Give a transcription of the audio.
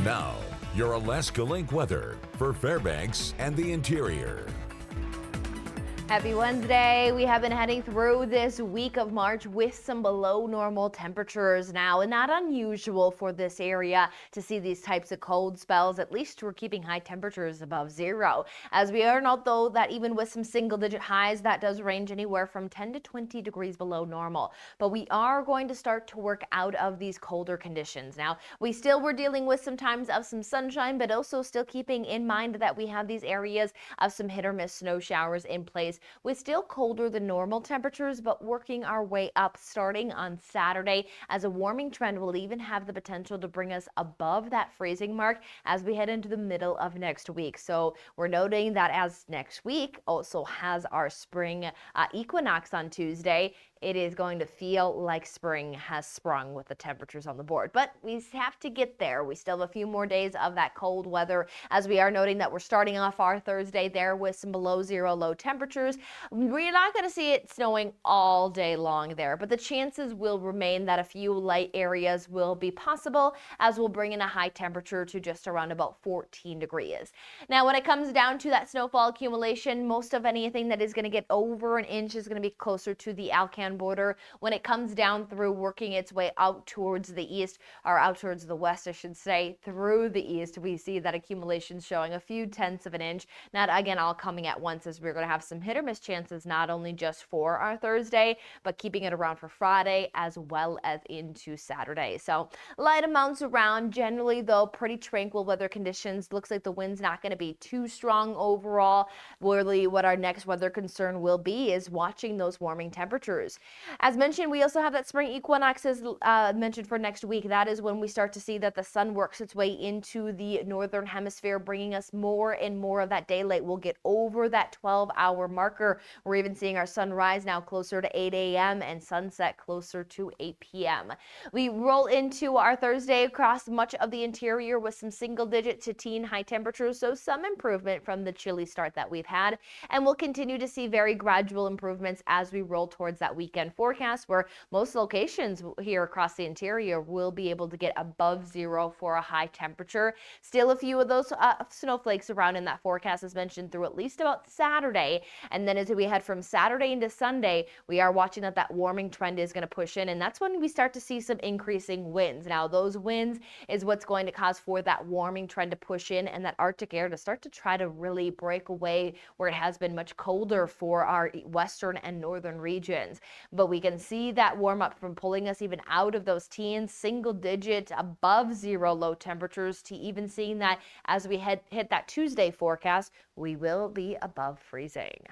Now, your Alaska Link weather for Fairbanks and the interior. Happy Wednesday. We have been heading through this week of March with some below normal temperatures now, and not unusual for this area to see these types of cold spells. At least we're keeping high temperatures above zero. As we are not, though, that even with some single digit highs, that does range anywhere from 10 to 20 degrees below normal. But we are going to start to work out of these colder conditions. Now, we still were dealing with some times of some sunshine, but also still keeping in mind that we have these areas of some hit or miss snow showers in place, with still colder than normal temperatures, but working our way up starting on Saturday, as a warming trend will even have the potential to bring us above that freezing mark as we head into the middle of next week. So we're noting that as next week also has our spring equinox on Tuesday, it is going to feel like spring has sprung with the temperatures on the board. But we have to get there. We still have a few more days of that cold weather, as we are noting that we're starting off our Thursday there with some below zero low temperatures. We're not going to see it snowing all day long there, but the chances will remain that a few light areas will be possible, as we'll bring in a high temperature to just around about 14 degrees. Now, when it comes down to that snowfall accumulation, most of anything that is going to get over an inch is going to be closer to the Alcan border. When it comes down through working its way out towards the east, or out towards the west, I should say, through the east, we see that accumulation showing a few tenths of an inch. Not again all coming at once, as we're going to have some hit or miss chances, not only just for our Thursday, but keeping it around for Friday as well as into Saturday. So light amounts around, generally though pretty tranquil weather conditions. Looks like the wind's not going to be too strong overall. Really, what our next weather concern will be is watching those warming temperatures. As mentioned, we also have that spring equinox as mentioned for next week. That is when we start to see that the sun works its way into the northern hemisphere, bringing us more and more of that daylight. We'll get over that 12-hour marker. We're even seeing our sunrise now closer to 8 a.m. and sunset closer to 8 p.m. We roll into our Thursday across much of the interior with some single-digit to teen high temperatures, so some improvement from the chilly start that we've had, and we'll continue to see very gradual improvements as we roll towards that weekend forecast, where most locations here across the interior will be able to get above zero for a high temperature. Still a few of those snowflakes around in that forecast, as mentioned, through at least about Saturday. And then as we head from Saturday into Sunday, we are watching that warming trend is going to push in, and that's when we start to see some increasing winds. Now, those winds is what's going to cause for that warming trend to push in, and that Arctic air to start to try to really break away where it has been much colder for our western and northern regions. But we can see that warm up from pulling us even out of those teens, single digit above zero low temperatures, to even seeing that as we hit that Tuesday forecast, we will be above freezing.